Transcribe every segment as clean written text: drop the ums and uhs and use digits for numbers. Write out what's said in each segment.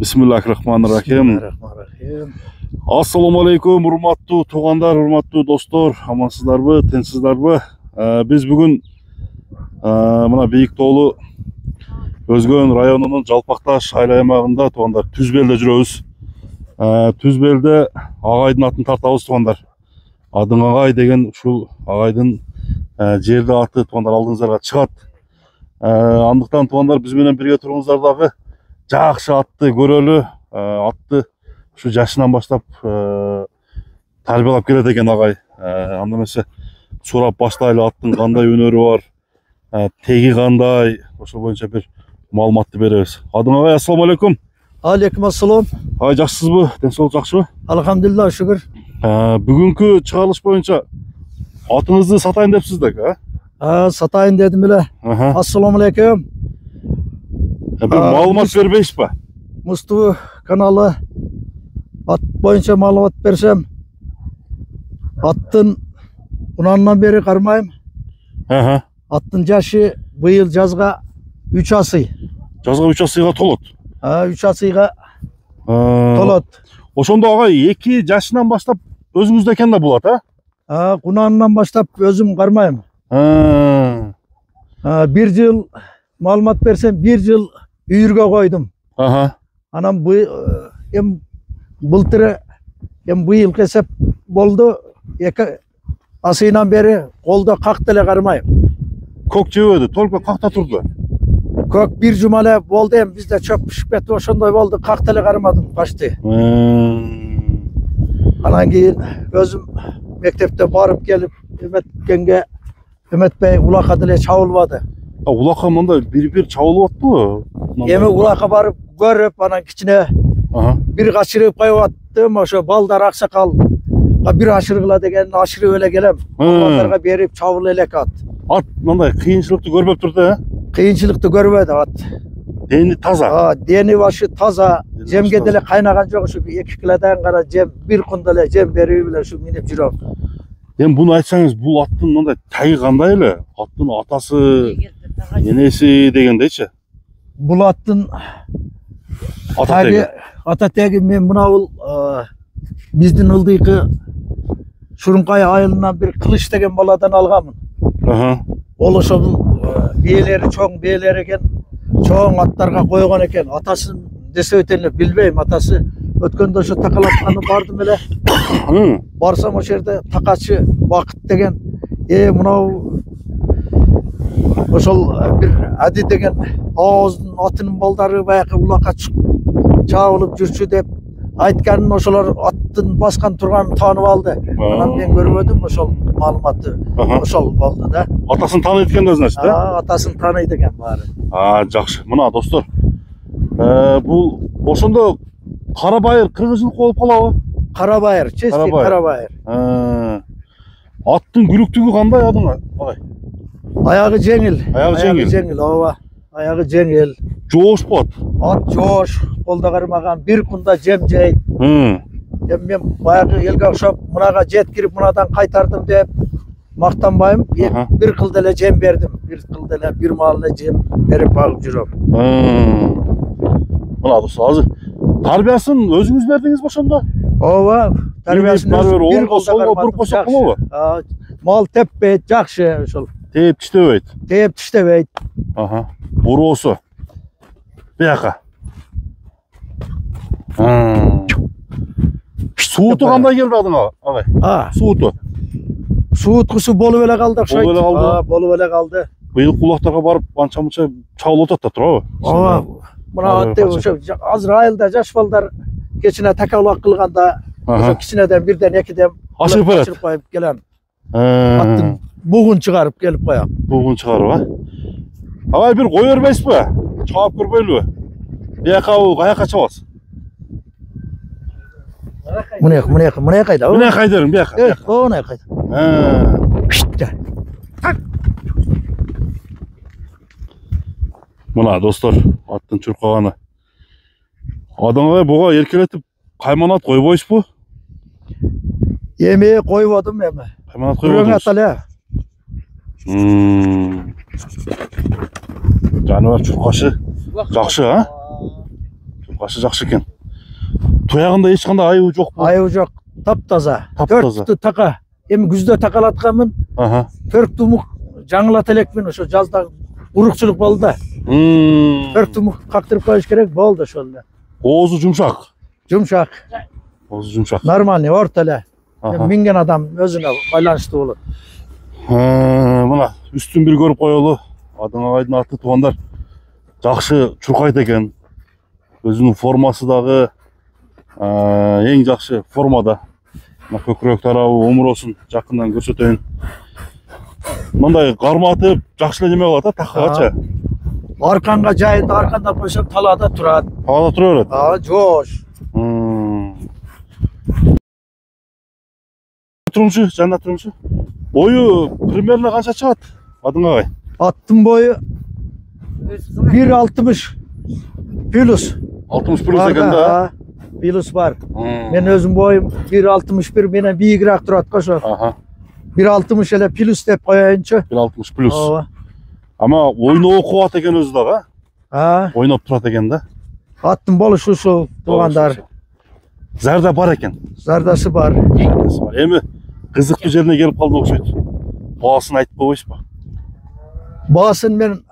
Bismillahirrahmanirrahim. Assalamu alaikum, урматтуу туугандар, урматтуу достор, амансыздарбы, тынчсыздарбы? Биз бүгүн мына Бийик Тоолу Өзгөн районунун Жалпакташ айыл аймагында туугандар Түзбелде жүрөбүз. Түзбелде агайдын атын тартабыз туугандар. Адың агай деген ушул агайдын жерди аты туугандар алдыңыздарга чыгат. Андыктан туугандар биз менен бирге туруңуздар дагы жакшы атты көрөлү. Атты ушу жашынан баштап тарбиялап келет экен агай. Анда эмесе сурап баштайлы, аттын кандай өнөрү бар, теги кандай, ошол боюнча бир маалыматты беребиз. Адың агай, ассаламу алейкум. Алейкум ассалам. Агай, жакшысызбы? Ден соолук жакшыбы? Алхамдулилlah, шүгүр. Бүгүнкү чыгарылыш боюнча атыңызды сатайын депсиздек, Сатайын дедим эле. Ассаламу алейкум. Бир маалымат бербейсизби? Мусту каналы ат боюнча маалымат берсем, аттын унандан бери кармайм. Аттын жашы быйыл жазга 3 асый. Жазга 3 асыйга толот. 3 асыйга толот. Ошондо агай 2 жашынан баштап өзүңүздө экен да болот, Кунанынан баштап өзүм кармайм. 1 жыл маалымат берсем, 1 жыл үйүргө койдум. Анан былтыр быйыл кесеп болду. 2 асыйнан бери колдо какты эле кармайм. Көк жебеди, только какта турду. Көк 1 жума эле болду, бизде чөп пишип кетип ошондой болду, какты эле кармадым качты. Анан кийин өзүм мектепте барып келип эметкенге эметпей улакка деле чабылбады. Улакка мындай бир чабылып аттыбы? Эми улакка барып көрүп, анан кичине бир качырып коюп аттым. Ошо балдар аксакал бир ашыргыла деген ашырып эле келем. Балдарга берип чабыл элек ат. Ат мындай кыйынчылыкты көрбөп турду, Кыйынчылыкты көрбөдү ат. Дени таза. Дени башы таза. Жемге деле кайнаган жок, ушу 2 килодан гана жем, бир кунда эле жем берип эле ушу минип жүрөм. Эми буну айтсаңыз, бул аттын мындай таги кандай эле? Аттын атасы, энеси дегендейчи? Бул аттын ата теги мен мынабул биздин ылдыйкы Шурункай айылынан бир Кылыч деген баладан алганмын. Ол ошол бээлери чоң бээлер экен, чоң аттарга койгон экен. Атасын десебетен билбейм, атасы өткөндө ошо такалатканы бардым эле. Барсам ошол жерде такачы Бакыт деген, мынау ошол бир Ади деген Ооздун атынын балдары баягы улакка чабылып жүрчү деп айтканын, ошолор аттын баскан турганын таанып алды. Анан мен көрбөдүм, ошол маалыматты ошол болду да. Атасын тааныйт экен да, значит, Атасын тааныйт экен баары. Жакшы. Мына достор, бул ошондо Карабайыр кыргызчылык болуп калабы? Карабайыр, честный Карабайыр. Аттын күлүктүгү кандай адың агай? Аягы жеңил. Аягы жеңил. Ооба. Аягы жеңил. Жоошпу ат? Ат жоош, колдо кармаган, бир кунда жем жейт. Эми мен баягы элге окшоп мынага жеткирип мынадан кайтардым деп мактанбайм. Бир кыл деле жем бердим. Бир кыл деле, бир маал эле жем берип багып жүрөм. Мына достор, азыр тарбиясын өзүңүз бердиңизби ошондо? Ооба, тарбиясын бир колдо буруп койсок болобу? Мал теппейт, жакшы ошол. Тээп тиштебейт. Тээп тиштебейт. Буроосу. Бияка. Сууту кандай келди адыңа, агай? Сууту. Сууткусу болуп эле калды окшойт. Болуп эле калды. Быйыл кулактарга барып анча-мынча чабылып атат да турабы? Ооба. Мына атты ошо азыр айылда жаш балдар кечине такалак кылганда ошо кичинеден бирден экиден ашырып берет. Ашырып коюп келем. Аттын бугун чыгарып келип коям. Бугун чыгарып, Агай, бир кой бербейсизби? Чаап көрбөйлүбү? Бияка каяка чабасыз? Мына кайда? Мына кайдырың, бияка. Мына кайда. Мына достор, аттын чуркаганы. Адаңга буга эркелетип кайманат койбойсузбу? Эми койбодум эми. Кайманат койбодуңуз. Жаныбар чуркашы жакшы, Başı жақсы екен. Тояғында ешқандай айыбы жоқ бұл. Айыбы жоқ, таптаза. Таптаза. Төрт тақа. Эми күздө такалатканмын. Аха. 4 тумук жаңылата элекмин, ошо жазда урукчулук болду да. 4 тумук кактырып коюш керек, болду ошол эле. Оозу жұмшақ. Жумшак, Оозу жұмшақ. нормальный, орто эле. Аха. Минген адам өзүнө байланыштуу болот. Мына үстүн бир көрүп коелу. Адың агайдын аты туугандар. Жакшы чуркайт экен. Өзүнүн формасы дагы эң жакшы формада. Мына көкүрөк тарабы, омуросун жакындан көрсөтөйүн. Мындай карматып, жакшы эле неме кылат, такагачы. Арканга жайында арканда койсоң талаада турат. Талаада тура берет. Жоош. Турмушу, жана турмушу. Бою примерно канча чыгат? Адың агай. Аттын бою 1.60 плюс. 60 плюс экен да. Плюс бар. Мен өзүм боюм 1.61, менен бийигирээк турат го ошо. Аха. 1.60 эле плюс деп коеюнчу. 1.60 плюс. Ооба. Ама ойноп кубат экен өзү дагы. Ойноп турат экен да. Аттын болушу ушул туугандар. Зарда бар экен. Зардасы бар. Эми кызыктуу жерине келип калды окшойт. Баасын айтып койбойсузбу? Баасын мен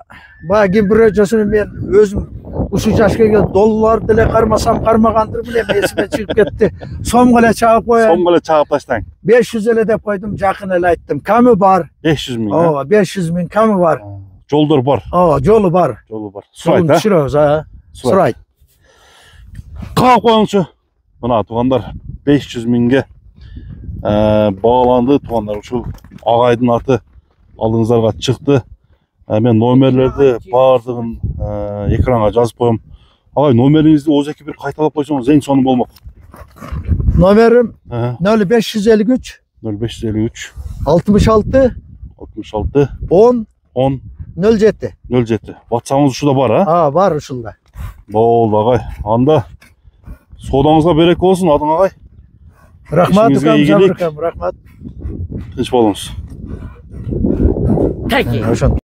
баягы бирөөчөсүн мен өзүм ушул жашка келип долларды деле кармасам кармагандырмын, эми эсиме чыгып кетти. Сомго эле чагып коеюн. Сомго эле чагып таштаң. 500 эле деп койдум, жакын эле айттым. Камы бар. 500 миң. Ооба, 500 миң камы бар. Жолдор бар. Ооба, жолу бар. Жолу бар. Сурайт, а? Түшүрөбүз, сурайт. Каап коюңчу. Мына туугандар 500 миңге бааланды туугандар. Ушул агайдын аты алдыңыздарга чыкты. Мен номерлерди баардыгын экранга жазып коем. Агай, номериңизди озеки бир кайталап койсоңуз эң сонун болмок. Номерим 0553 0553 66 66 10 10 07. 07. WhatsApp'ыңыз ушуда бар, а? Бар ушулда. Болду агай. Анда соодаңызга береке болсун, адың агай. Рахмат, İşinizге ийгилик. рахмат. Тынч болуңуз. Ошон.